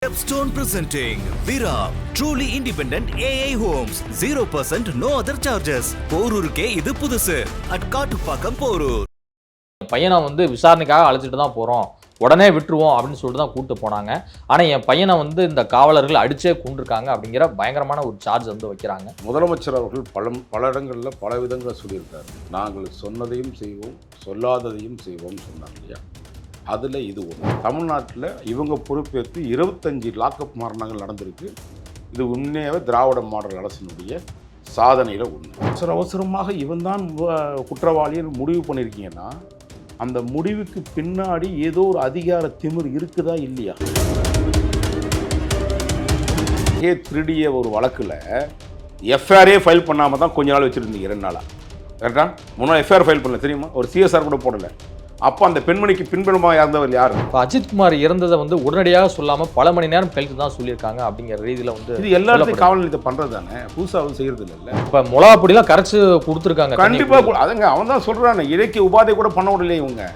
Stepstone presenting Vira, truly independent AI homes, 0% no other charges. போரூருக்கே இது புதுசு. at Kattupakkam Porur. பையனை விசாரணைக்காக அழைச்சிட்டு தான் போறோம், உடனே விட்டுருவோம் அப்படின்னு சொல்லிட்டு தான் கூப்பிட்டு போனாங்க. ஆனா என் பையனை இந்த காவலர்கள் அடிச்சே கொண்டிருக்காங்க அப்படிங்கிற பயங்கரமான ஒரு சார்ஜ் வைக்கிறாங்க. முதலமைச்சர் அவர்கள் பல இடங்களில் பல விதங்களை சொல்லியிருக்காரு. நாங்கள் சொன்னதையும் செய்வோம், சொல்லாததையும் செய்வோம் சொன்னாங்க இல்லையா? அதில் இது ஒன்று. தமிழ்நாட்டில் இவங்க பொறுப்பேற்று 25 லாக்அப் மரணங்கள் நடந்திருக்கு. இது உண்மையாகவே திராவிட மாடல் அரசினுடைய சாதனையில் ஒன்று. அவசரமாக இவன் தான் குற்றவாளின்னு முடிவு பண்ணியிருக்கீங்கன்னா அந்த முடிவுக்கு பின்னாடி ஏதோ ஒரு அதிகார திமிர் இருக்குதா இல்லையா? திருடிய ஒரு வழக்கில் எஃப்ஐஆரே ஃபைல் பண்ணாமல் தான் கொஞ்ச நாள் வச்சுருந்தீங்க, 2 நாளாக. கரெக்டா? முன்னாள் எஃப்ஐஆர் ஃபைல் பண்ணல தெரியுமா? ஒரு சிஎஸ்ஆர் கூட போடலை. அப்போ அந்த பெண்மணிக்கு பின்புலமாக இறந்தவர் யார்? அஜித்குமார் இறந்ததை உடனடியாக சொல்லாமல் பல மணி நேரம் கழித்து தான் சொல்லியிருக்காங்க அப்படிங்கிற ரீதியில் இது எல்லாத்தையும் காவல் நிலையத்தை பண்ணுறது தானே, புதுசாக செய்கிறது இல்லை. இப்போ மிளகாப்பொடிலாம் கரைச்சி கொடுத்துருக்காங்க. கண்டிப்பாக அதுங்க அவன் தான் சொல்கிறாங்க. இலக்கிய உபாதை கூட பண்ண விடலையே இவங்க.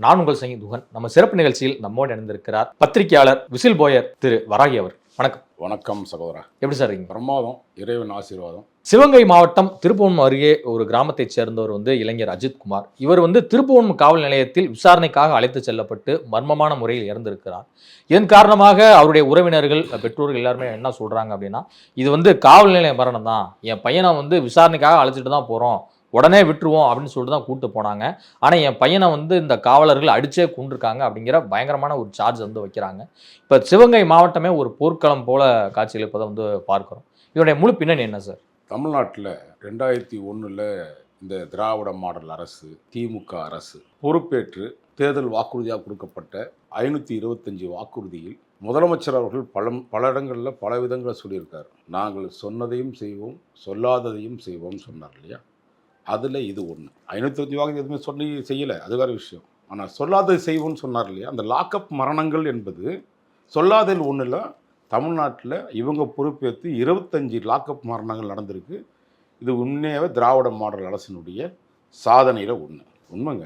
நான் உங்கள் சங்கி துகன். நம்ம சிறப்பு நிகழ்ச்சியில் நம்மோடு இணைந்திருக்கிறார் பத்திரிகையாளர் விசில் போயர் திரு வராகி அவர். வணக்கம். வணக்கம் சகோதரா. எப்படி சார் இருக்கீங்க? பிரமாதம், இறைவன் ஆசீர்வாதம். சிவகங்கை மாவட்டம் திருப்புவனம் அருகே ஒரு கிராமத்தைச் சேர்ந்தவர் இளைஞர் அஜித்குமார். இவர் திருப்புவனம் காவல் நிலையத்தில் விசாரணைக்காக அழைத்து செல்லப்பட்டு மர்மமான முறையில் இறந்திருக்கிறார். இதன் காரணமாக அவருடைய உறவினர்கள், பெற்றோர்கள் எல்லாருமே என்ன சொல்றாங்க அப்படின்னா, இது காவல் நிலைய மரணம் தான், என் பையனை விசாரணைக்காக அழைச்சிட்டு தான் போறோம், உடனே விட்டுருவோம் அப்படின்னு சொல்லிட்டு தான் கூப்பிட்டு போனாங்க. ஆனால் என் பையனை இந்த காவலர்கள் அடிச்சே கொண்டிருக்காங்க அப்படிங்கிற பயங்கரமான ஒரு சார்ஜ் வைக்கிறாங்க. இப்போ சிவகங்கை மாவட்டமே ஒரு போர்க்களம் போல காட்சியளிப்பதை பார்க்குறோம். இதனுடைய முழு பின்னணி என்ன சார்? தமிழ்நாட்டில் 2001 இந்த திராவிட மாடல் அரசு, திமுக அரசு பொறுப்பேற்று தேர்தல் வாக்குறுதியாக கொடுக்கப்பட்ட 525 வாக்குறுதியில் முதலமைச்சர் அவர்கள் பல இடங்களில் பல விதங்களை சொல்லியிருக்காரு. நாங்கள் சொன்னதையும் செய்வோம், சொல்லாததையும் செய்வோம் சொன்னார் இல்லையா? அதில் இது ஒன்று. 525 வாக்குறுதி எதுவுமே சொல்லி செய்யலை, அது வேறு விஷயம். ஆனால் சொல்லாததை செய்வோம்னு சொன்னார் இல்லையா? அந்த லாக்அப் மரணங்கள் என்பது சொல்லாததில் ஒன்றில் தமிழ்நாட்டில் இவங்க பொறுப்பேற்று 25 லாக்அப் மரணங்கள் நடந்திருக்கு. இது உண்மையாகவே திராவிட மாடல் அரசினுடைய சாதனையில் ஒன்று. உண்மைங்க,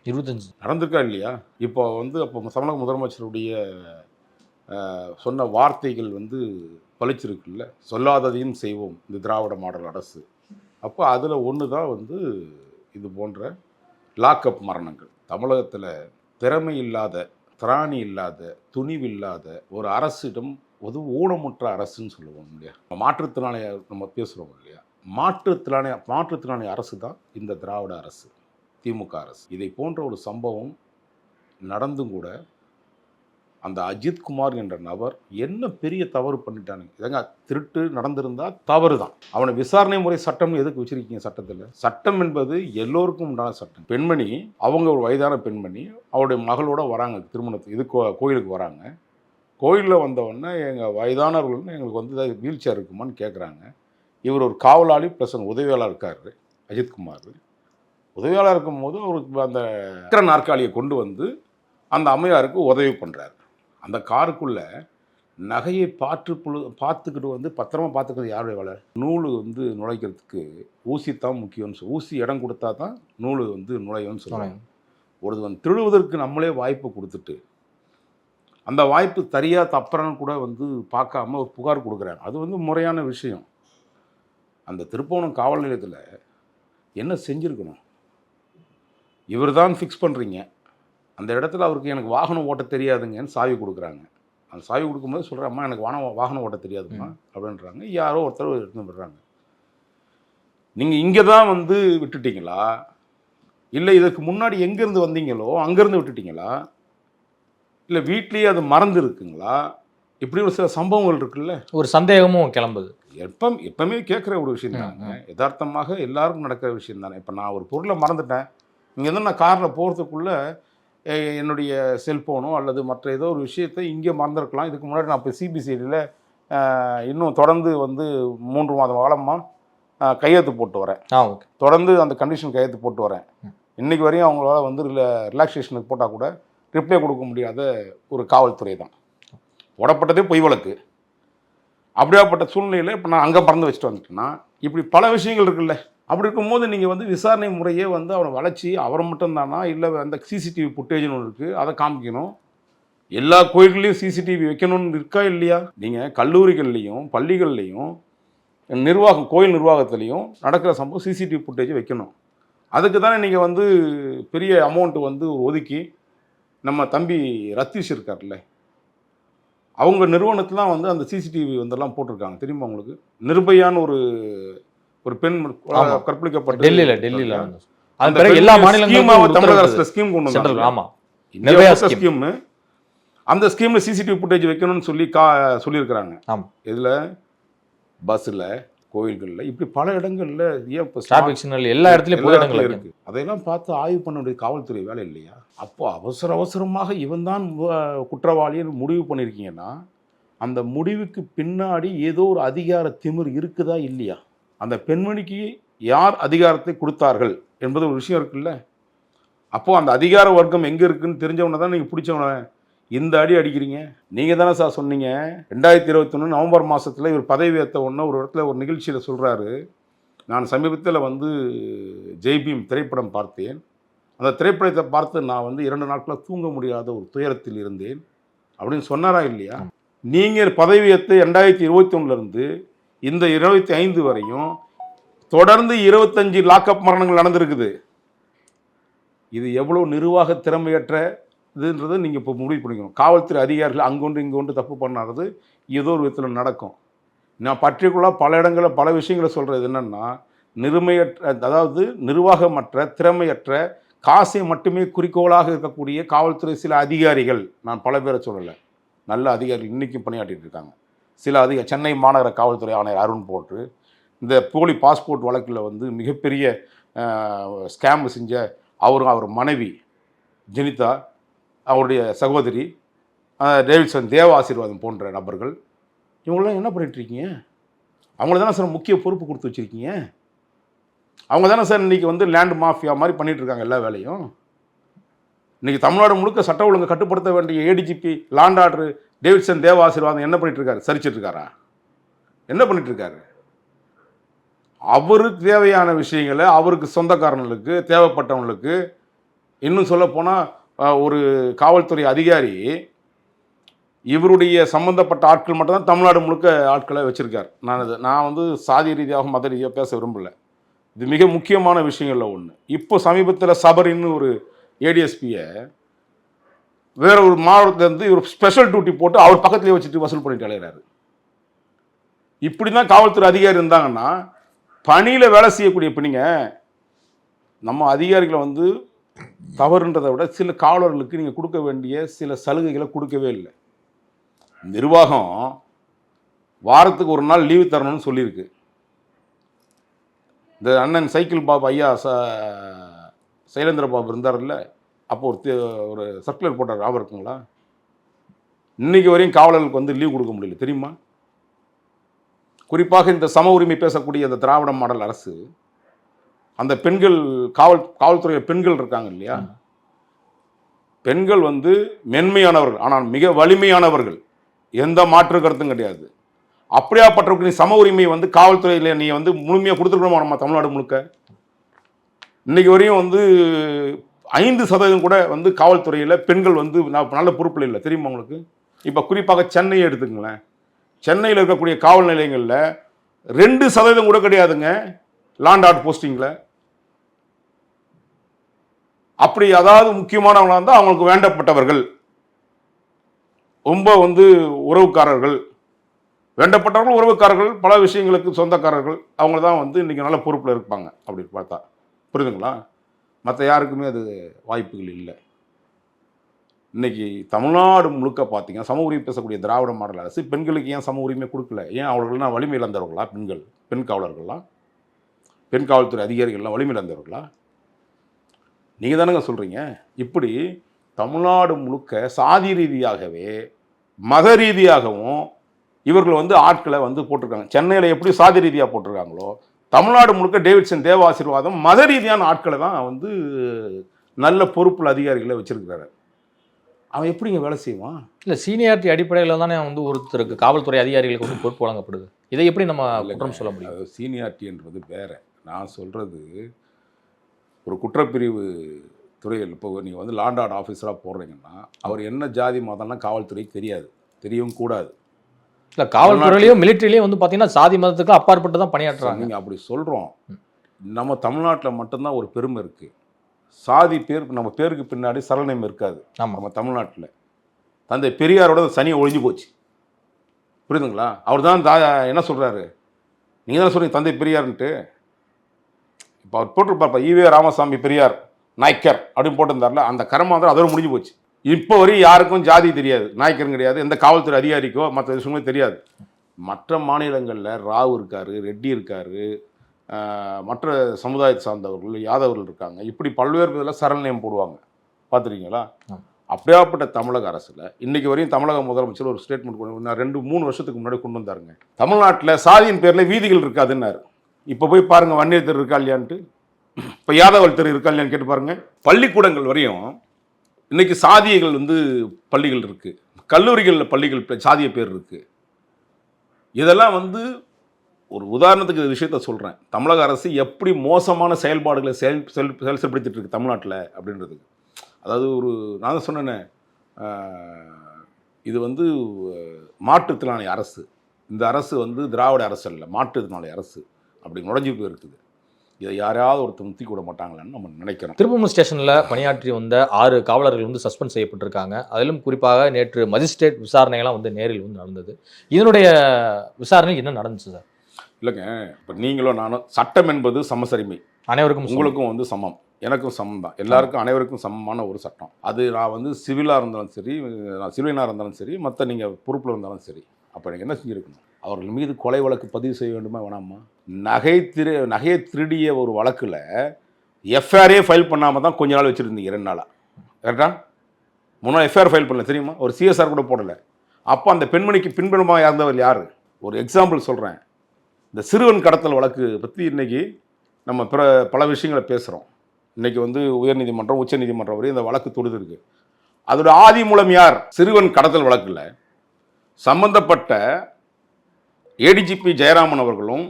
25 நடந்திருக்கா இல்லையா? இப்போ அப்போ தமிழக முதலமைச்சருடைய சொன்ன வார்த்தைகள் பளிச்சிருக்குல்ல, சொல்லாததையும் செய்வோம் இந்த திராவிட மாடல் அரசு. அப்போ அதில் ஒன்று தான் இது போன்ற லாக்அப் மரணங்கள். தமிழகத்தில் திறமை இல்லாத, திராணி இல்லாத, துணிவில்லாத ஒரு அரசிடம் ஊனமுற்ற அரசுன்னு சொல்லுவோம் இல்லையா? மாற்றுத்திறனாளி நம்ம பேசுகிறோம் இல்லையா? மாற்றுத்திறனாளி அரசு தான் இந்த திராவிட அரசு, திமுக அரசு. இதை போன்ற ஒரு சம்பவம் நடந்தும் கூட அந்த அஜித்குமார் என்ற நபர் என்ன பெரிய தவறு பண்ணிட்டானுங்க. இதங்க திருட்டு நடந்திருந்தால் தவறு தான். அவனை விசாரணை முறை சட்டம்னு எதுக்கு வச்சிருக்கீங்க? சட்டத்தில் சட்டம் என்பது எல்லோருக்கும் உண்டான சட்டம். பெண்மணி, அவங்க ஒரு வயதான பெண்மணி, அவருடைய மகளோட வராங்க திருமணத்துக்கு, இது கோயிலுக்கு வராங்க. கோயிலில் வந்தவுடனே எங்கள் வயதானவர்கள் எங்களுக்கு வீல் சேர் இருக்குமான்னு கேட்குறாங்க. இவர் ஒரு காவலாளி ப்ளஸ் உதவியாளர் இருக்கார் அஜித்குமார். உதவியாளர் இருக்கும்போது அவருக்கு அந்த நாற்காலியை கொண்டு அந்த அம்மையாருக்கு உதவி பண்ணுறாரு. அந்த காருக்குள்ளே நகையை பார்த்துக்கிட்டு பத்திரமா பார்த்துக்கிறது யாருடைய வேலை? நூல் நுழைக்கிறதுக்கு ஊசி தான் முக்கியம்னு ஊசி இடம் கொடுத்தா தான் நூல் நுழையும்னு சொல்லுவாங்க. ஒருவன் திருடுவதற்கு நம்மளே வாய்ப்பு கொடுத்துட்டு அந்த வாய்ப்பு சரியா தப்புறன்னு கூட பார்க்காம ஒரு புகார் கொடுக்குறாங்க. அது முறையான விஷயம். அந்த திருப்புவனம் காவல் நிலையத்தில் என்ன செஞ்சுருக்கணும்? இவர் தான் ஃபிக்ஸ் பண்ணுறீங்க. அந்த இடத்துல அவருக்கு எனக்கு வாகனம் ஓட்ட தெரியாதுங்கன்னு சாவி கொடுக்குறாங்க. அந்த சாவி கொடுக்கும்போது சொல்கிறேன், அம்மா எனக்கு வாகனம் ஓட்ட தெரியாதும்மா அப்படின்றாங்க. யாரோ ஒருத்தர் எடுத்துன்னு போடுறாங்க. நீங்கள் இங்கே தான் விட்டுட்டீங்களா, இல்லை இதுக்கு முன்னாடி எங்கேருந்து வந்தீங்களோ அங்கேருந்து விட்டுட்டீங்களா, இல்லை வீட்லேயே அது மறந்து இருக்குங்களா? இப்படி ஒரு சில சம்பவங்கள் இருக்குல்ல, ஒரு சந்தேகமும் கிளம்புது. எப்பவுமே கேட்குற ஒரு விஷயம் தாங்க, யதார்த்தமாக எல்லாருக்கும் நடக்கிற விஷயம் தானே. இப்போ நான் ஒரு பொருளை மறந்துட்டேன், இங்கேருந்து நான் காரில் போகிறதுக்குள்ளே என்னுடைய செல்ஃபோனோ அல்லது மற்ற ஏதோ ஒரு விஷயத்தை இங்கே மறந்துருக்கலாம். இதுக்கு முன்னாடி நான் இப்போ சிபிசிஐடியில் இன்னும் தொடர்ந்து 3 மாத காலமாக கையெழுத்து போட்டு வரேன். தொடர்ந்து அந்த கண்டிஷன் கையெழுத்து போட்டு வரேன். இன்றைக்கு வரையும் அவங்களால ரிலாக்ஸேஷனுக்கு போட்டால் கூட ரிப்ளை கொடுக்க முடியாத ஒரு காவல்துறை தான். போடப்பட்டதே பொய் வழக்கு. அப்படியாப்பட்ட சூழ்நிலையில் இப்போ நான் அங்கே பறந்து வச்சுட்டு வந்துட்டேன்னா இப்படி பல விஷயங்கள் இருக்குல்ல. அப்படி இருக்கும்போது நீங்கள் வந்து விசாரணை முறையே வந்து அவனை வளைச்சி அவரை மட்டும்தானா, இல்லை அந்த சிசிடிவி ஃபுட்டேஜ்னு ஒன்று இருக்குது, அதை காமிக்கணும். எல்லா கோயில்கள்லையும் சிசிடிவி வைக்கணும்னு இருக்கா இல்லையா? நீங்கள் கல்லூரிகள்லையும் பள்ளிகள்லையும் நிர்வாகம், கோயில் நிர்வாகத்துலேயும் நடக்கிற சம்பவம் சிசிடிவி ஃபுட்டேஜ் வைக்கணும். அதுக்கு தானே நீங்கள் வந்து பெரிய அமௌண்ட்டு வந்து ஒதுக்கி, நம்ம தம்பி ரத்தீஷ் இருக்கார்ல, அவங்க நிறுவனத்தில் வந்து அந்த சிசிடிவி வந்தெல்லாம் போட்டிருக்காங்க. தெரியுமா உங்களுக்கு? நிர்பயான்னு ஒரு பெண் கற்பழிக்கப்பட்டு டெல்லியில் அந்த பிறகு எல்லா மாநிலங்களும் தமிழக அரசு ஸ்கீம் கொண்டு வந்தாங்க. ஆமா, ஸ்கீம். அந்த ஸ்கீம்ல சிசிடிவி ஃபுட்டேஜ் வைக்கணும்னு சொல்லியிருக்கிறாங்க. இதுல பஸ்ல, கோயில்கள்ல, இப்படி பல இடங்கள்ல எல்லா இடத்துலயும் பொது இடங்கள் இருக்கு. அதையெல்லாம் பார்த்து ஆய்வு பண்ண வேண்டிய காவல்துறை வேலை இல்லையா? அப்போ அவசரமாக இவன் தான் குற்றவாளின்னு முடிவு பண்ணியிருக்கீங்கன்னா, அந்த முடிவுக்கு பின்னாடி ஏதோ ஒரு அதிகார திமிர் இருக்குதா இல்லையா? அந்த பெண்மணிக்கு யார் அதிகாரத்தை கொடுத்தார்கள் என்பது ஒரு விஷயம் இருக்குல்ல. அப்போ அந்த அதிகார வர்க்கம் எங்க இருக்குன்னு தெரிஞ்சவன தான் நீங்க பிடிச்சவன இந்த அடி அடிக்கிறீங்க. நீங்க தானே சார் சொன்னீங்க 2021 நவம்பர் மாசத்துல இவர் பதவி ஏற்ற உடனே ஒரு இடத்துல ஒரு நிகழ்ச்சியில சொல்றாரு, நான் சமீபத்தில் வந்து ஜெய்பீம் திரைப்படம் பார்த்தேன். அந்த திரைப்படத்தை பார்த்து நான் வந்து 2 நாட்களாக தூங்க முடியாத ஒரு துயரத்தில் இருந்தேன் அப்படின்னு சொன்னாரா இல்லையா? நீங்கள் பதவி ஏற்று 2021 இருந்து இந்த 25 வரையும் தொடர்ந்து 25 லாக்அப் மரணங்கள் நடந்திருக்குது. இது எவ்வளோ நிர்வாக திறமையற்ற இதுன்றதை நீங்கள் இப்போ முடிவு பண்ணிக்கணும். காவல்துறை அதிகாரிகள் அங்கொன்று இங்கொன்று தப்பு பண்ணாதது ஏதோ ஒரு விதத்தில் நடக்கும். நான் பர்டிகுலராக பல இடங்களில் பல விஷயங்களை சொல்கிறது என்னென்னா, அதாவது நிர்வாகமற்ற, திறமையற்ற, காசை மட்டுமே குறிக்கோளாக இருக்கக்கூடிய காவல்துறை சில அதிகாரிகள், நான் பல பேரை சொல்லலை, நல்ல அதிகாரிகள் இன்றைக்கும் பணியாற்றிட்டு இருக்காங்க. சில சென்னை மாநகர காவல்துறை ஆணையர் அருண் போன்று இந்த போலி பாஸ்போர்ட் வழக்கில் வந்து மிகப்பெரிய ஸ்கேம் செஞ்ச அவர் மனைவி ஜெனிதா, அவருடைய சகோதரி டேவிட்சன் தேவ ஆசீர்வாதம் போன்ற நபர்கள், இவங்களாம் என்ன பண்ணிட்டுருக்கீங்க? அவங்கள தானே சார் முக்கிய பொறுப்பு கொடுத்து வச்சுருக்கீங்க. அவங்க தானே சார் இன்றைக்கி வந்து லேண்ட் மாஃபியா மாதிரி பண்ணிகிட்ருக்காங்க எல்லா வேலையும். இன்றைக்கி தமிழ்நாடு முழுக்க சட்ட ஒழுங்கு கட்டுப்படுத்த வேண்டிய ஏடிஜிபி லாண்ட் ஆர்டர் டேவிட்சன் தேவ ஆசீர்வாதம் என்ன பண்ணிகிட்ருக்காரு? சரிச்சிட்ருக்காரா? என்ன பண்ணிகிட்ருக்காரு? அவருக்கு தேவையான விஷயங்களை அவருக்கு சொந்தக்காரங்களுக்கு தேவைப்பட்டவங்களுக்கு, இன்னும் சொல்லப்போனால் ஒரு காவல்துறை அதிகாரி இவருடைய சம்பந்தப்பட்ட ஆட்கள் மட்டும்தான் தமிழ்நாடு முழுக்க ஆட்களை வச்சுருக்கார். நான் வந்து சாதி ரீதியாக மத ரீதியாக பேச விரும்பலை. இது மிக முக்கியமான விஷயங்களில் ஒன்று. இப்போ சமீபத்தில் சபரின்னு ஒரு ஏடிஎஸ்பியை வேற ஒரு மாவட்டத்திலேருந்து இவர் ஸ்பெஷல் டியூட்டி போட்டு அவர் பக்கத்துலேயே வச்சுட்டு வசூல் பண்ணிட்டு அலைகிறாரு. இப்படி தான் காவல்துறை அதிகாரி இருந்தாங்கன்னா, பணியில் வேலை செய்யக்கூடிய பிணிங்க நம்ம அதிகாரிகளை வந்து தவறுன்றதை விட சில காவலர்களுக்கு நீங்கள் கொடுக்க வேண்டிய சில சலுகைகளை கொடுக்கவே இல்லை. நிர்வாகம் வாரத்துக்கு ஒரு நாள் லீவு தரணும்னு சொல்லியிருக்கு. இந்த அண்ணன் சைக்கிள் பாபு ஐயா சைலேந்திர பாபு இருந்தார்ல, அப்போ ஒரு சர்க்குலர் போட்டார், ஞாபகம் இருக்குங்களா? இன்னைக்கு வரையும் காவலர்களுக்கு வந்து லீவ் கொடுக்க முடியல, தெரியுமா? குறிப்பாக இந்த சம உரிமை பேசக்கூடிய அந்த திராவிட மாடல் அரசு, அந்த பெண்கள் காவல்துறையில் பெண்கள் இருக்காங்க இல்லையா, பெண்கள் வந்து மென்மையானவர்கள், ஆனால் மிக வலிமையானவர்கள், எந்த மாற்று கருத்தும் கிடையாது. அப்படியாப்பட்டவருக்கு நீ சம உரிமை வந்து காவல்துறையில் நீ வந்து முழுமையாக கொடுத்துருக்கணுமா? நம்ம தமிழ்நாடு முழுக்க இன்னைக்கு வரையும் வந்து 5% கூட வந்து காவல்துறையில் பெண்கள் வந்து நல்ல பொறுப்பில் இல்லை, தெரியுமா உங்களுக்கு? இப்போ குறிப்பாக சென்னையை எடுத்துங்களேன். சென்னையில் இருக்கக்கூடிய காவல் நிலையங்களில் 2% கூட கிடையாதுங்க லாண்ட் ஆர்டர் போஸ்டிங்கில். அப்படி அதாவது முக்கியமானவங்களாக இருந்தால் அவங்களுக்கு வேண்டப்பட்டவர்கள், ரொம்ப வந்து உறவுக்காரர்கள், வேண்டப்பட்டவர்கள் உறவுக்காரர்கள், பல விஷயங்களுக்கு சொந்தக்காரர்கள், அவங்க தான் வந்து இன்றைக்கி நல்ல பொறுப்பில் இருப்பாங்க. அப்படின்னு பார்த்தா புரியுதுங்களா? மற்ற யாருக்குமே அது வாய்ப்புகள் இல்லை. இன்றைக்கி தமிழ்நாடு முழுக்க பார்த்தீங்கன்னா சம உரிமை பேசக்கூடிய திராவிட மாடல் அரசு பெண்களுக்கு ஏன் சம உரிமை கொடுக்கல? ஏன் அவர்கள்லாம் வலிமை இழந்தவர்களா? பெண் காவலர்கள்லாம், பெண் காவல்துறை அதிகாரிகள்லாம் வலிமை இழந்தவர்களா? நீங்கள் தானங்க சொல்கிறீங்க. இப்படி தமிழ்நாடு முழுக்க சாதி ரீதியாகவே மத ரீதியாகவும் இவர்கள் வந்து ஆட்களை வந்து போட்டிருக்காங்க. சென்னையில் எப்படி சாதி ரீதியாக போட்டிருக்காங்களோ, தமிழ்நாடு முழுக்க டேவிட்சன் தேவ ஆசீர்வாதம் மத ரீதியான ஆட்களை தான் வந்து நல்ல பொறுப்புள்ள அதிகாரிகளை வச்சிருக்கிறாரு. அவன் எப்படிங்க வேலை செய்வான்? இல்லை, சீனியாரிட்டி அடிப்படையில் தானே வந்து ஒருத்தருக்கு காவல்துறை அதிகாரிகளுக்கு வந்து பொறுப்பு வழங்கப்படுது. இதை எப்படி நம்ம குற்றம் சொல்ல முடியும்? சீனியாரிட்டி என்பது வேற. நான் சொல்கிறது ஒரு குற்றப்பிரிவு துறையில் இப்போ நீங்கள் வந்து லாண்ட் ஆர்டர் ஆஃபீஸராக போடுறீங்கன்னா அவர் என்ன ஜாதி மதம்லாம் காவல்துறைக்கு தெரியாது, தெரியவும் கூடாது. இல்லை, காவல்துறையிலையும் மிலிட்ரிலையும் வந்து பார்த்தீங்கன்னா சாதி மதத்துக்கு அப்பாற்பட்டு தான் பணியாற்றுறாங்க. நீங்கள் அப்படி சொல்கிறோம். நம்ம தமிழ்நாட்டில் மட்டும்தான் ஒரு பெருமை இருக்குது. சாதி பேர் நம்ம பேருக்கு பின்னாடி சரளநேம் இருக்காது. நம்ம தமிழ்நாட்டில் தந்தை பெரியாரோட சனியை ஒழிஞ்சு போச்சு. புரியுதுங்களா? அவர் தான் என்ன சொல்கிறாரு, நீங்கள் தானே சொல்கிறீங்க தந்தை பெரியார்ன்ட்டு. இப்போ அவர் போட்டிருப்பார் ஈவே ராமசாமி பெரியார் நாய்க்கர் அப்படின்னு போட்டிருந்தார்ல, அந்த கர்மாந்திரம் அதோட முடிஞ்சு போச்சு. இப்போ வரையும் யாருக்கும் ஜாதி தெரியாது, நாய்க்கரும் கிடையாது, எந்த காவல்துறை அதிகாரிக்கோ மற்ற விஷயமே தெரியாது. மற்ற மாநிலங்களில் ராவ் இருக்கார், ரெட்டி இருக்கார், மற்ற சமுதாயத்தை சார்ந்தவர்கள் யாதவர்கள் இருக்காங்க. இப்படி பல்வேறு இதில் சரளநேம் போடுவாங்க, பார்த்துருக்கீங்களா? அப்படியாப்பட்ட தமிழக அரசில் இன்றைக்கி வரையும் தமிழக முதலமைச்சர் ஒரு ஸ்டேட்மெண்ட் கொண்டு 2-3 வருஷத்துக்கு முன்னாடி கொண்டு வந்தாருங்க. தமிழ்நாட்டில் சாதியின் பேரில் வீதிகள் இருக்காதுன்னாரு. இப்போ போய் பாருங்கள் வன்னியர் தெரு இருக்கா இல்லையான்ட்டு, இப்போ யாதவர் தெரு இருக்கா இல்லையான்னு கேட்டு பாருங்கள். பள்ளிக்கூடங்கள் வரையும் இன்றைக்கி சாதியங்கள் வந்து பள்ளிகள் இருக்குது, கல்லூரிகளில் பள்ளிகள் சாதிய பேர் இருக்குது. இதெல்லாம் வந்து ஒரு உதாரணத்துக்கு இந்த விஷயத்த சொல்கிறேன். தமிழக அரசு எப்படி மோசமான செயல்பாடுகளை செயல்படுத்திட்டு இருக்கு தமிழ்நாட்டில் அப்படின்றதுக்கு. அதாவது நான் தான் சொன்னேன்னே, இது வந்து மாற்றுத்திறனாளி அரசு. இந்த அரசு வந்து திராவிட அரசு அல்ல, மாற்றுத்திறனாளி அரசு. அப்படி நுழைஞ்சு போயிருக்குது. இதை யாராவது ஒருத்தர் முத்தி கூட மாட்டாங்களான்னு நம்ம நினைக்கிறோம். திருப்பூர் ஸ்டேஷனில் பணியாற்றி வந்த 6 காவலர்கள் வந்து சஸ்பெண்ட் செய்யப்பட்டிருக்காங்க. அதிலும் குறிப்பாக நேற்று மஜிஸ்ட்ரேட் விசாரணைகள்லாம் வந்து நேரில் வந்து நடந்தது. இதனுடைய விசாரணை என்ன நடந்துச்சு சார்? இல்லைங்க, இப்போ நீங்களும் நானும் சட்டம் என்பது சமசரிமை, அனைவருக்கும் உங்களுக்கும் வந்து சமம், எனக்கும் சமம் தான். எல்லாருக்கும் அனைவருக்கும் சமமான ஒரு சட்டம். அது நான் வந்து சிவிலாக இருந்தாலும் சரி, நான் சிவிலியனாக இருந்தாலும் சரி, மற்ற நீங்கள் பொறுப்பில் இருந்தாலும் சரி, அப்போ நீங்கள் என்ன செஞ்சுருக்கணும்? அவர்கள் மீது கொலை வழக்கு பதிவு செய்ய வேண்டுமா வேணாமா? நகையை திருடிய ஒரு வழக்கில் எஃப்ஐஆரே ஃபைல் பண்ணாமல் தான் கொஞ்ச நாள் வச்சுருந்தீங்க, 2 நாளாக. கரெக்டாக 3 நாள் எஃப்ஐஆர் ஃபைல் பண்ணல தெரியுமா? ஒரு சிஎஸ்ஆர் கூட போடலை. அப்போ அந்த பெண்மணிக்கு பின்புலமாக இருந்தவர் யார்? ஒரு எக்ஸாம்பிள் சொல்கிறேன். இந்த சிறுவன் கடத்தல் வழக்கு பற்றி இன்றைக்கி நம்ம பல விஷயங்களை பேசுகிறோம். இன்றைக்கி வந்து உயர்நீதிமன்றம், உச்சநீதிமன்றம் வரையும் இந்த வழக்கு தொடுதிருக்கு. அதோட ஆதி மூலம் யார்? சிறுவன் கடத்தல் வழக்கில் சம்பந்தப்பட்ட ஏடிஜிபி ஜெயராமன் அவர்களும்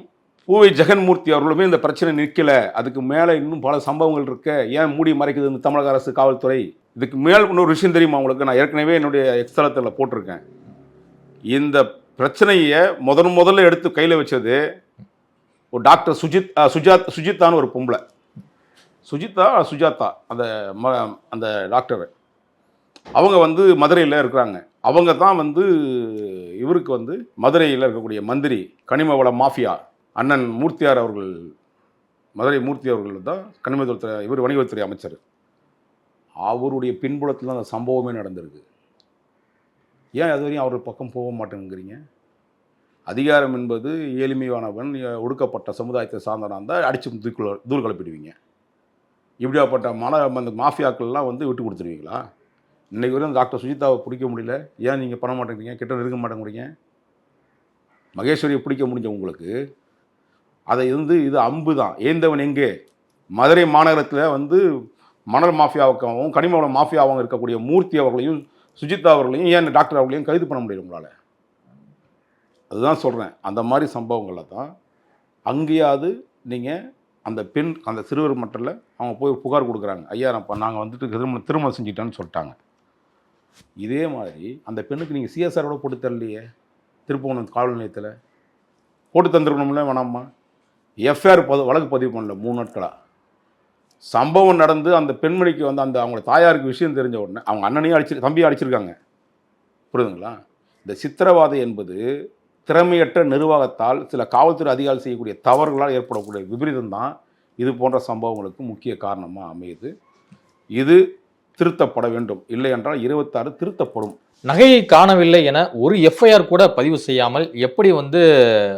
பூவை ஜெகன்மூர்த்தி அவர்களுமே இந்த பிரச்சனை நிற்கலை. அதுக்கு மேலே இன்னும் பல சம்பவங்கள் இருக்க, ஏன் மூடி மறைக்குது இந்த தமிழக அரசு காவல்துறை? இதுக்கு மேல் இன்னொரு விஷயம் தெரியுமா உங்களுக்கு? நான் ஏற்கனவே என்னுடைய எக்ஸ்தலத்தில் போட்டிருக்கேன். இந்த பிரச்சனையை முதல்ல எடுத்து கையில் வச்சது ஒரு டாக்டர் சுஜித்தான்னு ஒரு பொம்பளை. சுஜாதா அந்த டாக்டர், அவங்க வந்து மதுரையில் இருக்கிறாங்க. அவங்க தான் வந்து இவருக்கு வந்து மதுரையில் இருக்கக்கூடிய மந்திரி, கனிம வள மாஃபியா அண்ணன் மூர்த்தியார் அவர்கள், மதுரை மூர்த்தி அவர்கள் தான் கனிமத்துறை, இவர் வணிகத்துறை அமைச்சர். அவருடைய பின்புலத்தில் அந்த சம்பவமே நடந்திருக்கு. ஏன் அது வரையும் அவர் பக்கம் போக மாட்டேங்கிறீங்க? அதிகாரம் என்பது எளிமையானவன், ஒடுக்கப்பட்ட சமுதாயத்தை சார்ந்தவனாக இருந்தால் அடித்து தூள் கிளப்பிடுவீங்க. இப்படியாப்பட்ட அந்த மாஃபியாக்கள்லாம் வந்து விட்டு கொடுத்துருவீங்களா? இன்றைக்கு வரையும் டாக்டர் சுஜிதாவை பிடிக்க முடியல. ஏன் நீங்கள் பண்ண மாட்டேங்கிறீங்க? கிட்ட நெருங்க மாட்டேங்கிறீங்க? மகேஸ்வரியை பிடிக்க முடிஞ்ச உங்களுக்கு அதை இது அம்பு தான். ஏந்தவன் எங்கே? மதுரை மாநகரத்தில் வந்து மணல் மாஃபியாவுக்காகவும் கனிம வள மாஃபியாவும் இருக்கக்கூடிய மூர்த்தி அவர்களையும் சுஜிதா அவர்களையும் ஏன் டாக்டர் அவர்களையும் கைது பண்ண முடியல உங்களால்? அதுதான் சொல்கிறேன். அந்த மாதிரி சம்பவங்களை தான் அங்கேயாவது நீங்கள் அந்த சிறுவர் மட்டத்தில் அவங்க போய் புகார் கொடுக்குறாங்க. ஐயா நாங்கள் வந்துட்டு திருமணம் செஞ்சுட்டேன்னு சொல்லிட்டாங்க. இதே மாதிரி அந்த பெண்ணுக்கு நீங்கள் சிஎஸ்ஆரோட போட்டு தரலையே, திருப்பூர் காவல் நிலையத்தில் போட்டு தந்துருக்கணும்ல வேணாமா? எஃப்ஐஆர் வழக்கு பதிவு பண்ணல 3 நாட்களாக. சம்பவம் நடந்து அந்த பெண்மணிக்கு வந்து அவங்களோட தாயாருக்கு விஷயம் தெரிஞ்ச உடனே அவங்க அண்ணனையும் தம்பியும் அடிச்சிருக்காங்க. புரியுதுங்களா? இந்த சித்திரவாதை என்பது திறமையற்ற நிர்வாகத்தால் சில காவல்துறை அதிகாரிகள் செய்யக்கூடிய தவறுகளால் ஏற்படக்கூடிய விபரீதம் தான் இது போன்ற சம்பவங்களுக்கு முக்கிய காரணமாக அமையுது. இது திருத்தப்பட வேண்டும். இல்லை என்றால் 26 திருத்தப்படும். நகையை காணவில்லை என ஒரு எஃப்ஐஆர் கூட பதிவு செய்யாமல் எப்படி வந்து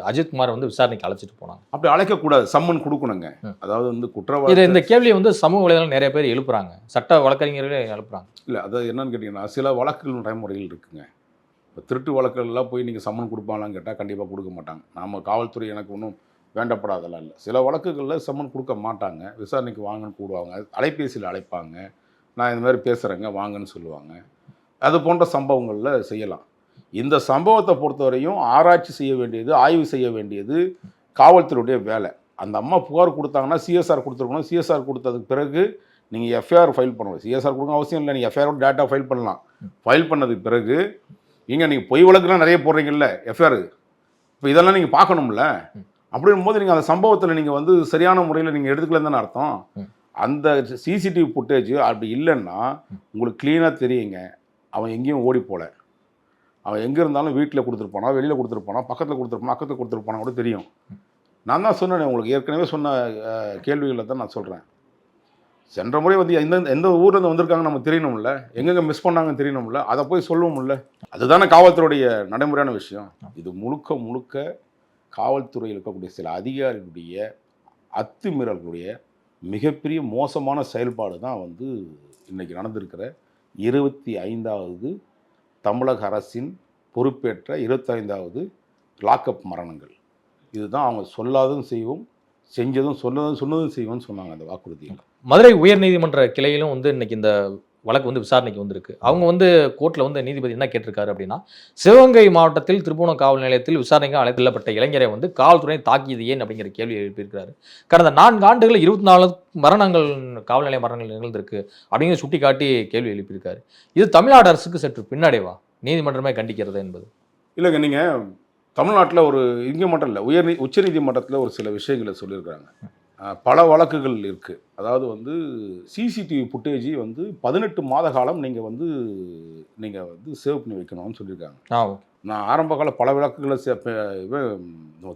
அஜித்குமார் வந்து விசாரணைக்கு அழைச்சிட்டு போனாங்க? அப்படி அழைக்கக்கூடாது, சம்மன் கொடுக்கணுங்க. அதாவது வந்து குற்றவாளி இந்த கேள்வியை வந்து சமூக வலைதளம் நிறைய பேர் எழுப்புறாங்க, சட்ட வழக்கறிஞர்களே எழுப்புறாங்க. இல்லை, அதாவது என்னன்னு கேட்டிங்கன்னா, சில வழக்குகள் நடைமுறைகள் இருக்குங்க. இப்போ திருட்டு வழக்குகள்லாம் போய் நீங்கள் சம்மன் கொடுப்பாங்களான்னு கேட்டால் கண்டிப்பாக கொடுக்க மாட்டாங்க. நம்ம காவல்துறை எனக்கு ஒன்றும் வேண்டப்படாதெல்லாம் இல்லை. சில வழக்குகளில் சம்மன் கொடுக்க மாட்டாங்க, விசாரணைக்கு வாங்கன்னு கூடுவாங்க, அலைபேசியில் அழைப்பாங்க, நான் இந்த மாதிரி பேசுகிறேங்க வாங்கன்னு சொல்லுவாங்க. அது போன்ற சம்பவங்களில் செய்யலாம். இந்த சம்பவத்தை பொறுத்தவரையும் ஆராய்ச்சி செய்ய வேண்டியது, ஆய்வு செய்ய வேண்டியது காவல்துறையுடைய வேலை. அந்த அம்மா புகார் கொடுத்தாங்கன்னா சிஎஸ்ஆர் கொடுத்துருக்கணும். சிஎஸ்ஆர் கொடுத்ததுக்கு பிறகு நீங்கள் எஃப்ஐஆர் ஃபைல் பண்ணணும். சிஎஸ்ஆர் கொடுக்க அவசியம் இல்லை, நீங்கள் எஃப்ஐஆரோட டேட்டா ஃபைல் பண்ணலாம். ஃபைல் பண்ணதுக்கு பிறகு நீங்கள் பொய் வழக்குலாம் நிறைய போடுறீங்கல்ல எஃப்ஐஆர், இப்போ இதெல்லாம் நீங்கள் பார்க்கணும்ல. அப்படின் போது நீங்கள் அந்த சம்பவத்தில் நீங்கள் வந்து சரியான முறையில் நீங்கள் எடுத்துக்கலன்னு தானே அர்த்தம். அந்த சிசிடிவி ஃபுட்டேஜ் அப்படி இல்லைன்னா உங்களுக்கு க்ளீனாக தெரியுங்க, அவன் எங்கேயும் ஓடி போகல. அவன் எங்கே இருந்தாலும் வீட்டில் கொடுத்துருப்பானா, வெளியில் கொடுத்துருப்பானா, பக்கத்தில் கொடுத்துருப்பானா கூட தெரியும். நான் தான் சொன்னேன் உங்களுக்கு, ஏற்கனவே சொன்ன கேள்விகளை தான் நான் சொல்கிறேன். சென்ற முறை வந்து எந்த ஊர்லேருந்து வந்திருக்காங்க நம்ம தெரியணும்ல, எங்கெங்கே மிஸ் பண்ணாங்கன்னு தெரியணும்ல, அதை போய் சொல்லவும்ல. அதுதானே காவல்துறையுடைய நடைமுறையான விஷயம். இது முழுக்க முழுக்க காவல்துறையில் இருக்கக்கூடிய சில அதிகாரிகளுடைய அத்துமீறல்களுடைய மிகப்பெரிய மோசமான செயல்பாடு தான் வந்து இன்றைக்கி நடந்திருக்கிற 25வது தமிழக அரசின் பொறுப்பேற்ற 25வது லாக்அப் மரணங்கள். இதுதான் அவங்க சொல்லாததும் செய்வோம், செஞ்சதும் சொன்னதும் செய்வோம்னு சொன்னாங்க அந்த வாக்குறுதியில். மதுரை உயர்நீதிமன்ற கிளையிலும் வந்து இன்னைக்கு இந்த வழக்கு வந்து விசாரணைக்கு வந்திருக்கு. அவங்க வந்து கோர்ட்டில் வந்து நீதிபதி என்ன கேட்டிருக்காரு அப்படின்னா, சிவகங்கை மாவட்டத்தில் திருப்புவனம் காவல் நிலையத்தில் விசாரணைக்கு அழைத்துள்ளப்பட்ட இளைஞரை வந்து காவல்துறை தாக்கியது ஏன் அப்படிங்கிற கேள்வி எழுப்பியிருக்கிறாரு. கடந்த 4 ஆண்டுகளில் 24 மரணங்கள் காவல் நிலைய மரணங்கள் நிகழ்ந்திருக்கு அப்படிங்கிற சுட்டி காட்டி கேள்வி எழுப்பியிருக்காரு. இது தமிழ்நாடு அரசுக்கு சற்று பின்னடைவா, நீதிமன்றமே கண்டிக்கிறது என்பது? இல்லைங்க, நீங்கள் தமிழ்நாட்டில் ஒரு இங்கே மட்டும் இல்லை, உச்சநீதிமன்றத்தில் ஒரு சில விஷயங்களை சொல்லியிருக்கிறாங்க. பல வழக்குகள் இருக்குது. அதாவது வந்து சிசிடிவி ஃபுட்டேஜ் வந்து 18 மாத காலம் நீங்கள் வந்து சேவ் பண்ணி வைக்கணும்னு சொல்லியிருக்காங்க. நான் ஆரம்ப கால பல வழக்குகளை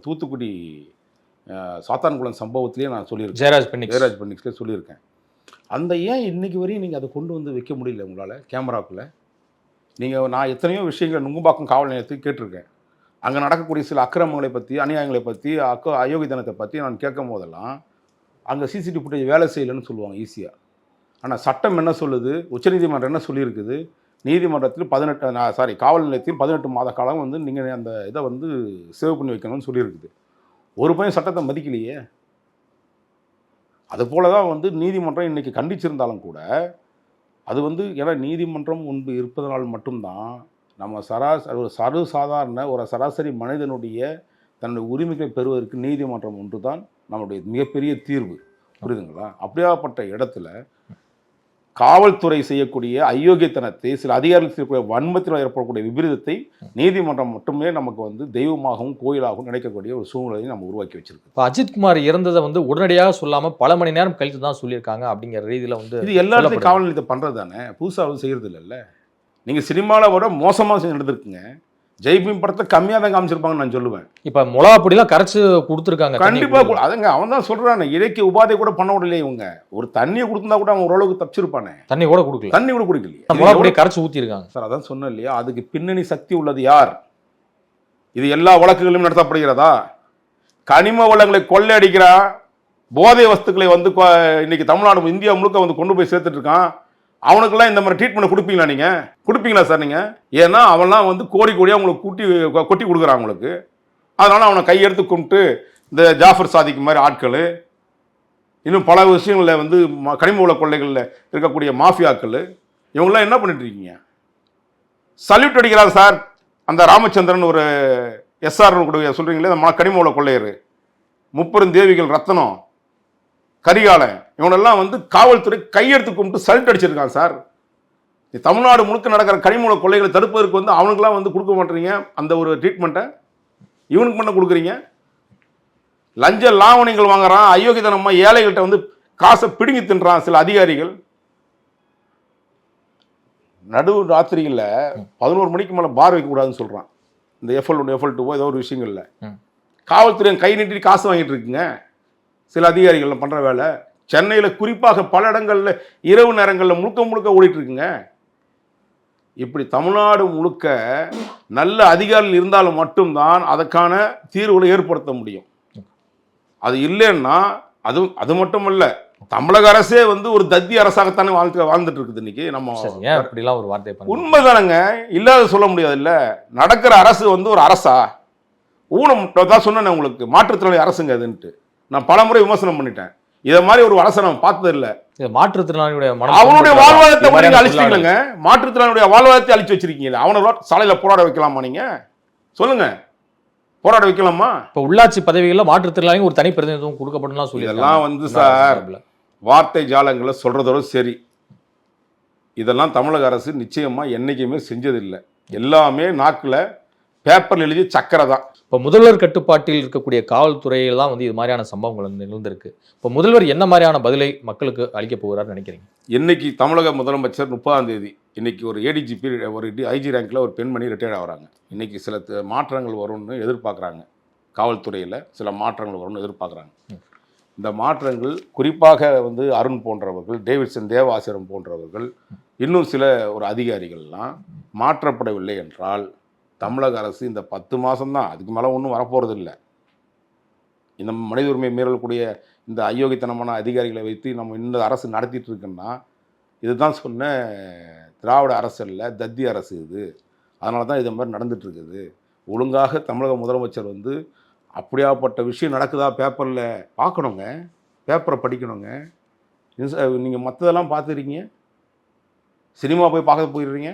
தூத்துக்குடி சாத்தான்குளம் சம்பவத்திலேயே நான் சொல்லியிருக்கேன், ஜெயராஜ் பென்னிக்ஸ்லேயே சொல்லியிருக்கேன். அந்த ஏன் இன்றைக்கி வரையும் நீங்கள் அதை கொண்டு வந்து வைக்க முடியல உங்களால் கேமராக்குள்ளே? நான் எத்தனையோ விஷயங்களை நுங்கம்பாக்கம் காவல் நிலையத்துக்கு கேட்டிருக்கேன். அங்கே நடக்கக்கூடிய சில அக்கிரமங்களை பற்றி, அநியாயங்களை பற்றி, அயோக்கியத்தனத்தை பற்றி நான் கேட்கும் போதெல்லாம் அங்கே சிசிடிவி ஃபுட்டேஜ் வேலை செய்யலைன்னு சொல்லுவாங்க ஈஸியாக. ஆனால் சட்டம் என்ன சொல்லுது, உச்சநீதிமன்றம் என்ன சொல்லியிருக்குது, நீதிமன்றத்தில் காவல் நிலையத்தில் 18 மாத காலம் வந்து நீங்கள் அந்த இதை வந்து சேவ் பண்ணி வைக்கணும்னு சொல்லியிருக்குது. ஒரு பையன் சட்டத்தை மதிக்கலையே. அதுபோல தான் வந்து நீதிமன்றம் இன்றைக்கி கண்டிச்சிருந்தாலும் கூட அது வந்து ஏன்னா நீதிமன்றம் முன்பு இருப்பதனால் மட்டும்தான் நம்ம சராசரி ஒரு சராசரி மனிதனுடைய தன்னுடைய உரிமைகளை பெறுவதற்கு நீதிமன்றம் ஒன்று தான் நம்முடைய மிகப்பெரிய தீர்வு. புரியுதுங்களா? அப்படியாப்பட்ட இடத்துல காவல்துறை செய்யக்கூடிய அயோக்கியத்தனத்தை, சில அதிகாரிகள் செய்யக்கூடிய வன்மத்தில் ஏற்படக்கூடிய விபரீதத்தை நீதிமன்றம் மட்டுமே நமக்கு வந்து தெய்வமாகவும் கோயிலாகவும் நினைக்கக்கூடிய ஒரு சூழ்நிலையை நம்ம உருவாக்கி வச்சிருக்கு. இப்போ அஜித்குமார் இறந்ததை வந்து உடனடியாக சொல்லாமல் பல மணி நேரம் கழித்து தான் சொல்லியிருக்காங்க அப்படிங்கிற ரீதியில் வந்து இது எல்லாத்தையும் காவல் நிலையத்தை பண்ணுறது தானே, புதுசாக செய்கிறது இல்லைல்ல. நீங்கள் சினிமாவில் விட மோசமாக செஞ்சு நடந்திருக்குங்க. ஜெய்பீம் படத்தை கம்மியாக தான் காமிச்சிருப்பாங்கன்னு நான் சொல்லுவேன். இப்போ மிளகாப்பொடிலாம் கரைச்சி கொடுத்துருக்காங்க. கண்டிப்பாக அதங்க அவன் தான் சொல்கிறானே, இலக்கிய உபாதை கூட பண்ண விடலையே இவங்க. ஒரு தண்ணியை கொடுத்துருந்தா கூட அவன் ஓரளவுக்கு தப்பிச்சிருப்பானே. தண்ணி கூட கொடுக்கலையே, மிளகாப்பொடியை கரைச்சி ஊற்றிருக்காங்க சார். அதான் சொன்னேன் இல்லையா, அதுக்கு பின்னணி சக்தி உள்ளது யார்? இது எல்லா வழக்குகளிலும் நடத்தப்படுகிறதா? கனிம வளங்களை கொள்ளையடிக்கிறா, போதை வஸ்துக்களை வந்து இன்னைக்கு தமிழ்நாடு இந்தியா முழுக்க வந்து கொண்டு போய் சேர்த்துட்டு இருக்கான். அவனுக்கெல்லாம் இந்த மாதிரி ட்ரீட்மெண்ட் கொடுப்பீங்களா? நீங்கள் கொடுப்பீங்களா சார்? நீங்கள் ஏன்னா அவன்லாம் வந்து கோடியாக உங்களுக்கு கொட்டி கொடுக்குறான் உங்களுக்கு. அதனால் அவனை கையெடுத்து கும்பிட்டு இந்த ஜாஃபர் சாதிக்கு மாதிரி ஆட்கள், இன்னும் பல விஷயங்களில் வந்து கனிம வள கொள்ளைகளில் இருக்கக்கூடிய மாஃபியாக்கள், இவங்களாம் என்ன பண்ணிட்டு இருக்கீங்க? சல்யூட் அடிக்கிறாங்க சார். அந்த ராமச்சந்திரன் ஒரு எஸ்ஆர் கூட சொல்கிறீங்களே, அந்த கனிம வள கொள்ளையர், முப்பெருந்தேவிகள், ரத்தனம், கரிகாலன், இவனெல்லாம் வந்து காவல்துறை கையெடுத்து கும்பிட்டு சல்யூட் அடிச்சிருக்கான் சார். தமிழ்நாடு முழுக்க நடக்கிற கனிம கொள்ளைகளை தடுப்பதற்கு வந்து அவனுக்கெல்லாம் வந்து கொடுக்க மாட்டீங்க அந்த ஒரு ட்ரீட்மெண்ட்டை, இவனுக்கு பண்ண கொடுக்குறீங்க. லஞ்ச லாவணிகள் வாங்குறான், அயோக்கியத்தனமா ஏழைகள்கிட்ட வந்து காசை பிடுங்கி தின்றான் சில அதிகாரிகள். நடு ராத்திரிகளில் 11 மணிக்கு மேலே பார் வைக்கக்கூடாதுன்னு சொல்கிறான். இந்த FL1 ஏதோ ஒரு விஷயங்கள்ல காவல்துறை கை நீட்டி காசு வாங்கிட்டு இருக்குங்க சில அதிகாரிகள் பண்ணுற வேலை. சென்னையில் குறிப்பாக பல இடங்களில் இரவு நேரங்களில் முழுக்க ஓடிட்டு இருக்குங்க. இப்படி தமிழ்நாடு முழுக்க நல்ல அதிகாரிகள் இருந்தாலும் மட்டும்தான் அதற்கான தீர்வுகளை ஏற்படுத்த முடியும். அது இல்லைன்னா அது மட்டும் இல்லை, தமிழக அரசே வந்து ஒரு தத்தி அரசாகத்தானே வாழ்ந்துட்டு இருக்குது இன்னைக்கு. நம்ம ஒரு வார்த்தை உண்மைதானங்க, இல்லாத சொல்ல முடியாது. இல்லை, நடக்கிற அரசு வந்து ஒரு அரசா? ஊனம் தான் சொன்னேன் உங்களுக்கு, மாற்றுத்திறனாளி அரசுங்க அதுன்ட்டு நான் பல முறை விமர்சனம் பண்ணிட்டேன். இதை மாதிரி ஒரு அரசை நம்ம பார்த்தது இல்லை. மாற்றுத்திறனாளியுடைய அவனுடைய வாழ்வாதாரத்தை அழிச்சிட்டீங்களங்க. மாற்றுத்திறனாளியுடைய வாழ்வாதாரத்தை அழிச்சு வச்சிருக்கீங்க. அவனை சாலையில் போராட வைக்கலாமா? நீங்க சொல்லுங்க. போராட வைக்கலாமா? இப்போ உள்ளாட்சி பதவிகள்ல மாற்றுத்திறனாளிகள் ஒரு தனி பிரதிநிதித்துவம் கொடுக்கப்படும் சொல்லி இதெல்லாம் வந்து சார் வார்த்தை ஜாலங்களை சொல்றதோட சரி. இதெல்லாம் தமிழக அரசு நிச்சயமா என்னைக்குமே செஞ்சதில்லை. எல்லாமே நாக்கில் பேப்பர்ல எழுதி சக்கரை தான். இப்போ முதல்வர் கட்டுப்பாட்டில் இருக்கக்கூடிய காவல்துறையில் தான் வந்து இது மாதிரியான சம்பவங்கள் வந்து நிகழ்ந்திருக்கு. இப்போ முதல்வர் என்ன மாதிரியான பதிலை மக்களுக்கு அளிக்க போகிறார் நினைக்கிறீங்க? இன்னைக்கு தமிழக முதலமைச்சர் 30ஆம் தேதி இன்னைக்கு ஒரு ஏடிஜிபி ஒரு ஐஜி ரேங்க்ல ஒரு பெண்மணி ரிட்டையர்ட் ஆகிறாங்க. இன்னைக்கு சில மாற்றங்கள் வரும்னு எதிர்பார்க்குறாங்க. காவல்துறையில் சில மாற்றங்கள் வரும்னு எதிர்பார்க்குறாங்க. இந்த மாற்றங்கள் குறிப்பாக வந்து அருண் போன்றவர்கள், டேவிட்சன் தேவாசிரம் போன்றவர்கள், இன்னும் சில ஒரு அதிகாரிகள்லாம் மாற்றப்படவில்லை என்றால் தமிழக அரசு இந்த 10 மாதம்தான், அதுக்கு மேலே ஒன்றும் வரப்போகிறது இல்லை. இந்த மனித உரிமை மீறக்கூடிய இந்த அயோக்கியத்தனமான அதிகாரிகளை வைத்து நம்ம இந்த அரசு நடத்திட்டு இருக்குன்னா இதுதான் சொன்ன திராவிட அரசு இல்லை, தத்தி அரசு இது. அதனால தான் இது மாதிரி நடந்துட்டு இருக்குது. ஒழுங்காக தமிழக முதலமைச்சர் வந்து அப்படியாப்பட்ட விஷயம் நடக்குதா பேப்பரில் பார்க்கணுங்க, பேப்பரை படிக்கணுங்க. நீங்கள் மற்றதெல்லாம் பார்த்துக்கிறீங்க, சினிமா போய் பார்க்க போயிடுறீங்க,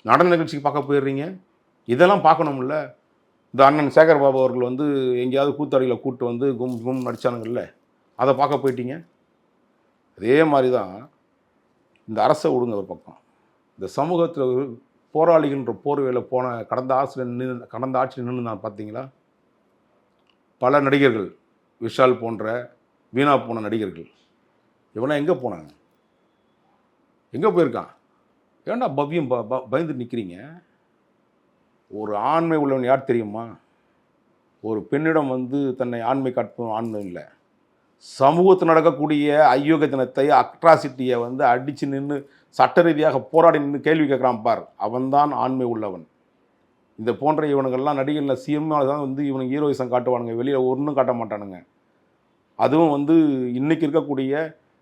நடன நிகழ்ச்சிக்கு பார்க்க போயிடுறீங்க, இதெல்லாம் பார்க்கணும்ல. இந்த அண்ணன் சேகர் பாபு அவர்கள் வந்து எங்கேயாவது கூத்தாடியில் கூப்பிட்டு வந்து கும் நடித்தானுங்கள்ல, அதை பார்க்க போயிட்டீங்க. அதே மாதிரி தான் இந்த அரசை விடுங்க ஒரு பக்கம். இந்த சமூகத்தில் போராளிகள்ன்ற போர்வையில் போன கடந்த ஆட்சியில் நின்று நான் பார்த்தீங்களா? பல நடிகர்கள், விஷால் போன்ற வீணா போன நடிகர்கள் இவனா எங்கே போனாங்க? எங்கே போயிருக்கான்? ஏன்னா பவ்யம் பயந்து நிற்கிறீங்க. ஒரு ஆண்மை உள்ளவன் யார் தெரியுமா? ஒரு பெண்ணிடம் வந்து தன்னை ஆண்மை காட்டும் ஆண்மை இல்லை. சமூகத்தில் நடக்கக்கூடிய அயோக்கியத்தனத்தை, அட்ராசிட்டியை வந்து அடித்து நின்று சட்ட ரீதியாக போராடி நின்று கேள்வி கேட்குறான் பார், அவன்தான் ஆண்மை உள்ளவன். இந்த போன்ற இவனுங்கள்லாம் நடிகர்கள் சிஎம்மால் தான் வந்து இவனுக்கு ஹீரோயிசம் காட்டுவானுங்க, வெளியில் ஒன்றும் காட்ட மாட்டானுங்க. அதுவும் வந்து இன்றைக்கி இருக்கக்கூடிய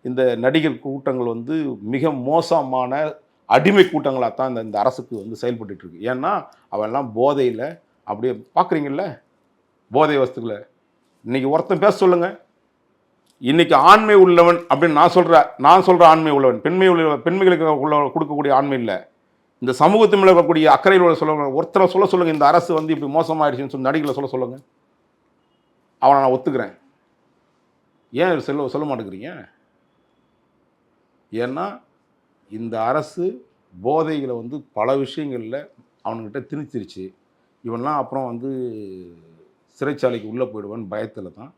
இந்த நடிகர் கூட்டங்கள் வந்து மிக மோசமான அடிமை கூட்டங்களாக தான் இந்த அரசுக்கு வந்து செயல்பட்டு இருக்கு. ஏன்னா அவெல்லாம் போதையில் அப்படியே பார்க்குறீங்கள, போதை வஸ்துக்களை. இன்றைக்கி ஒருத்தன் பேச சொல்லுங்கள், இன்றைக்கி ஆண்மை உள்ளவன் அப்படின்னு நான் சொல்கிற ஆண்மை உள்ளவன் பெண்மைகளுக்கு கொடுக்கக்கூடிய ஆண்மை இல்லை. இந்த சமூகத்து மேலே இருக்கக்கூடிய அக்கறையில் ஒருத்தரை சொல்ல சொல்லுங்கள், இந்த அரசு வந்து இப்படி மோசமாகிடுச்சுன்னு சொல்லி நடிகளை சொல்லுங்கள். அவனை நான் ஒத்துக்கிறேன். ஏன் சொல்ல மாட்டேங்கிறீங்க? ஏன்னா இந்த அரசு போதைகளை வந்து பல விஷயங்களில் அவன்கிட்ட திணிச்சிருச்சு. இவன்லாம் அப்புறம் வந்து சிறைச்சாலைக்கு உள்ளே போயிடுவான்னு பயத்தில் தான்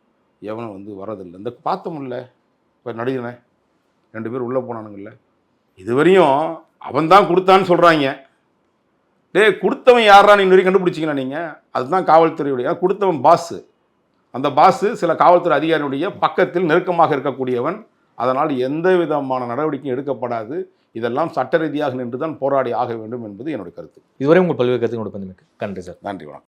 எவனும் வந்து வரதில்லை. இந்த பார்த்தோம்ல இப்போ நடிகனை 2 பேர் உள்ளே போனானுங்கள்ல, இதுவரையும் அவன் தான் கொடுத்தான்னு சொல்கிறாங்க. கொடுத்தவன் யாரா நீ வரைக்கும் கண்டுபிடிச்சிங்களா நீங்கள்? அதுதான் காவல்துறையுடைய கொடுத்தவன் பாஸு. அந்த பாஸு சில காவல்துறை அதிகாரியுடைய பக்கத்தில் நெருக்கமாக இருக்கக்கூடியவன். அதனால் எந்த விதமான நடவடிக்கையும் எடுக்கப்படாது. இதெல்லாம் சட்ட ரீதியாக நின்று தான் போராடி ஆக வேண்டும் என்பது என்னுடைய கருத்து. இதுவரை உங்கள் பல்வேறு கருத்து கொடுப்பது நன்றி சார். நன்றி, வணக்கம்.